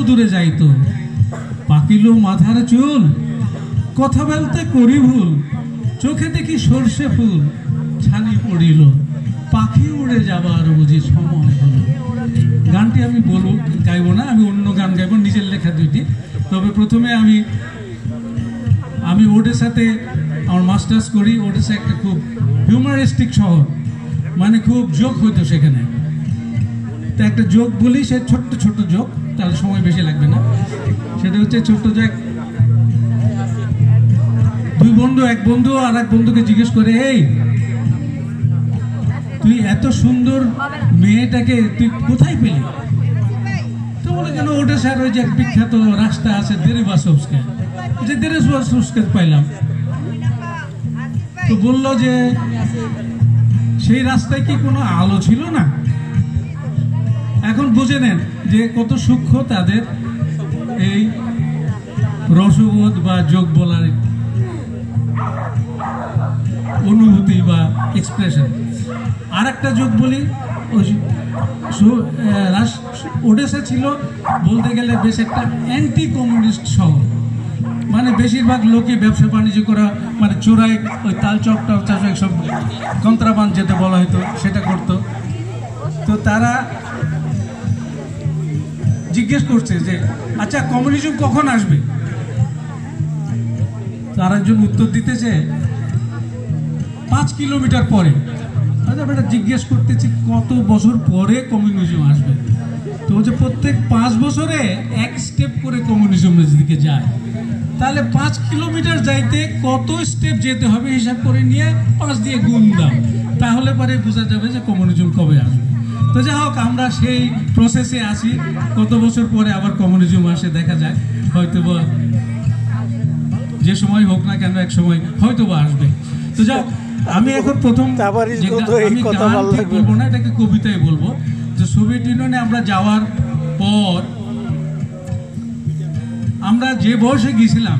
দূরে যাইতো, পাকিল মাথার চুল, কথা বলতে করি ভুল, চোখে দেখি সর্ষে ফুল, ছানি পড়িল, পাখি উড়ে যাবার বুঝি সময় হলো। গানটি আমি বলবো, গাইবো না, আমি অন্য গান গাইবো, নিজের লেখা দুইটি। তবে প্রথমে আমি ওডেসাতে আমার মাস্টার্স করি। ওডেসা একটা খুব হিউমারিস্টিক শহর, মানে খুব জোক হইতো সেখানে। তো একটা জোক বলি, সে ছোট্ট ছোট্ট জোক, তাহলে সময় বেশি লাগবে না। সেটা হচ্ছে ছোট্ট জোক, দুই বন্ধু, এক বন্ধু আর এক বন্ধুকে জিজ্ঞেস করে, এই তুই এত সুন্দর মেয়েটাকে তুই কোথায় পেলি? তো বলে, কেন ওডেসার ওই যে এক বিখ্যাত রাস্তা আছে দেরেবাসভস্কে, যে দেরেবাসভস্কে পাইলাম। তো বললো যে সেই রাস্তায় কি কোনো আলো ছিল না? এখন বুঝে নেন যে কত সূক্ষ্ম তাদের এই রসবোধ বা যোগ বলার অনুভূতি বা এক্সপ্রেশন। আর একটা যোগ বলি, ওডেসা ছিল বলতে গেলে বেশ একটা অ্যান্টি কমিউনিস্ট শহর, মানে বেশিরভাগ লোকই ব্যবসা বাণিজ্য করা, মানে চোরাই ওই তাল চপটা সব কন্ত্রাবান্ড যেটা বলা হতো সেটা করতো। তো তারা জিজ্ঞেস করছে যে আচ্ছা কমিউনিজম কখন আসবে? তার একজন উত্তর দিতেছে 5 কিলোমিটার পরে। আচ্ছা বেটা, জিজ্ঞেস করতেছি কত বছর পরে কমিউনিজম আসবে? তো হচ্ছে প্রত্যেক 5 বছরে এক স্টেপ করে কমিউনিজমের দিকে যায়। তাহলে 5 কিলোমিটার যাইতে কত স্টেপ যেতে হবে হিসাব করে নিয়ে 5 দিয়ে গুণ দাও, তাহলে পরে বোঝা যাবে যে কমিউনিজম কবে আসবে। তো যাই হোক, আমরা সেই প্রসেসে আসি, কত বছর পরে আবার কমিউনিজম আসে দেখা যায়, হয়তো বা যে সময় হোক না কেন এক সময় হয়তো বা আসবে। তো যাও, আমি এখন প্রথম বলবো না, এটাকে কবিতায় বলবো যে সোভিয়েত ইউনিয়নে আমরা যাওয়ার পর আমরা যে বয়সে গিয়েছিলাম,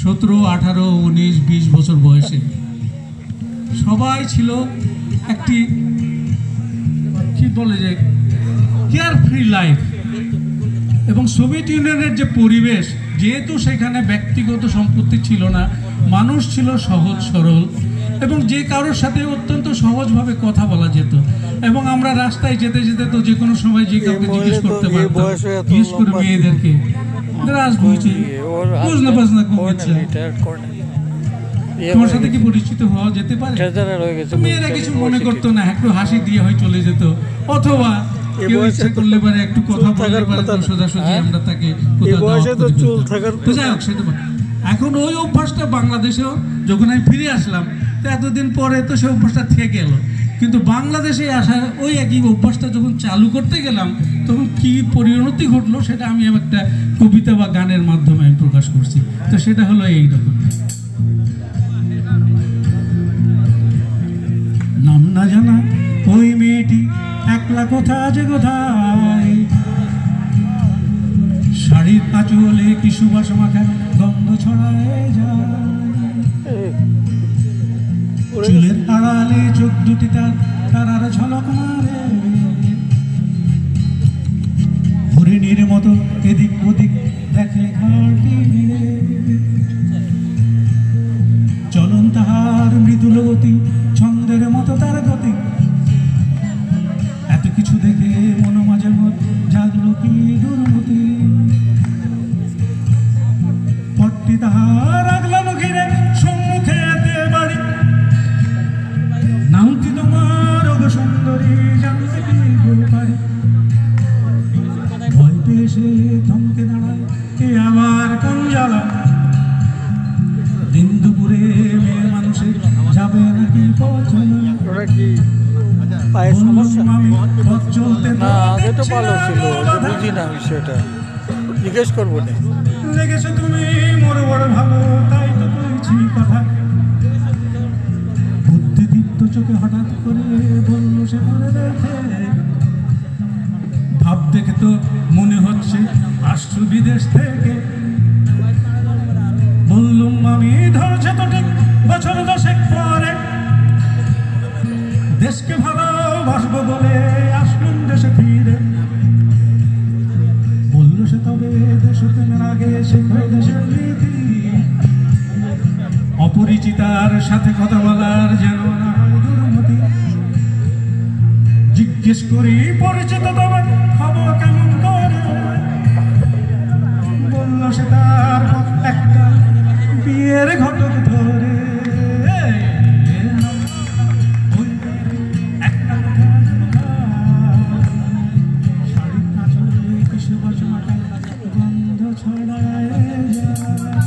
17, 18, 19, 20 বছর বয়সে, সবাই ছিল একটি কি বলে যে কেয়ার ফ্রি লাইফ। এবং সোভিয়েত ইউনিয়নের যে পরিবেশ, যেহেতু সেখানে ব্যক্তিগত সম্পত্তি ছিল না, মানুষ ছিল সহজ সরল, এবং যে কারোর সাথে অত্যন্ত সহজভাবে কথা বলা যেত। এবং আমরা রাস্তায় যেতে যেতে তো যে কোনো সময় যে কাউকে জিজ্ঞেস করতে পারতাম, বিশেষ করে মেয়েদেরকে, তোমার সাথে কি পরিচিত হওয়া যেতে পারে? মেয়েরা কিছু মনে করতো না, একটু হাসি দিয়ে হয় চলে যেত, অথবা কেউ ইচ্ছা করলে পারে একটু কথা বলতে পারে, সোজাসুজি আমরা তাকে এখন ওই অভ্যাসটা বাংলাদেশেও যখন আমি ফিরে আসলাম, তো এতদিন পরে তো সে অভ্যাসটা থেকে গেল। কিন্তু বাংলাদেশে আসার ওই একই অভ্যাসটা যখন চালু করতে গেলাম, তখন কি পরিণতি ঘটলো সেটা আমি একটা কবিতা বা গানের মাধ্যমে আমি প্রকাশ করছি। তো সেটা হলো এইরকম। নাম না জানা ওই মেয়েটি একলা কোথা যে কোথায়, শাড়ির আঁচলে কি সুবাস মাখা গন্ধ ছড়ায় যায়, চুলের আড়ালে চোখ দুটি তারার ঝলক মারে, হরিণীর মতো এদিক ওদিক দেখে ঘাটি, চলন তাহার মৃদুল গতি, ছন্দের মতো তার গতি, এত কিছু দেখে মন মাঝে মধ্যে জাগলো কি দুর্মতি, পট্টি তাহার আগলানো ঘিরে সম্মুখে এতে বাড়ি, নাম কি তোমার ওগো সুন্দরী জানতে কি পারি, ভয় পেয়ে সে থমকে দাঁড়ায়, এ আমার কোন জ্বালা, দিন দুপুরে মেয়ে মানুষের যাবে নাকি পায়ের সমস্যা চলতে না, আগে তো ভালো ছিল, বুঝি না বিষয়টা, জিজ্ঞেস করবো না। লেগেছো তুমি মোর বড় ভালো, তাই তো বলছি কথা, বুদ্ধিদীপ্ত চোখে হঠাৎ করে বললো সে মনে দেখে, ভাব দেখে তো মনে হচ্ছে আসছো বিদেশ থেকে, বললুম আমি ধরছে তো ঠিক বছর 10 পরে, দেশকে ভালোবাসবো বলে আসলুম দেশে ফিরে, বলল সুতনের আগে শেখো দেশের রীতি, অপরিচিতার সাথে কথা বলার যেন না হয় দুর্মতি। জিজ্ঞেস করি পরিচিত তবে হব কেমন করে, বলল সে তার একটা বিয়ের ঘটক ধরে। ওই একটা শাড়ির কাজলে কিছু বছর গন্ধ ছড়ায় যায়।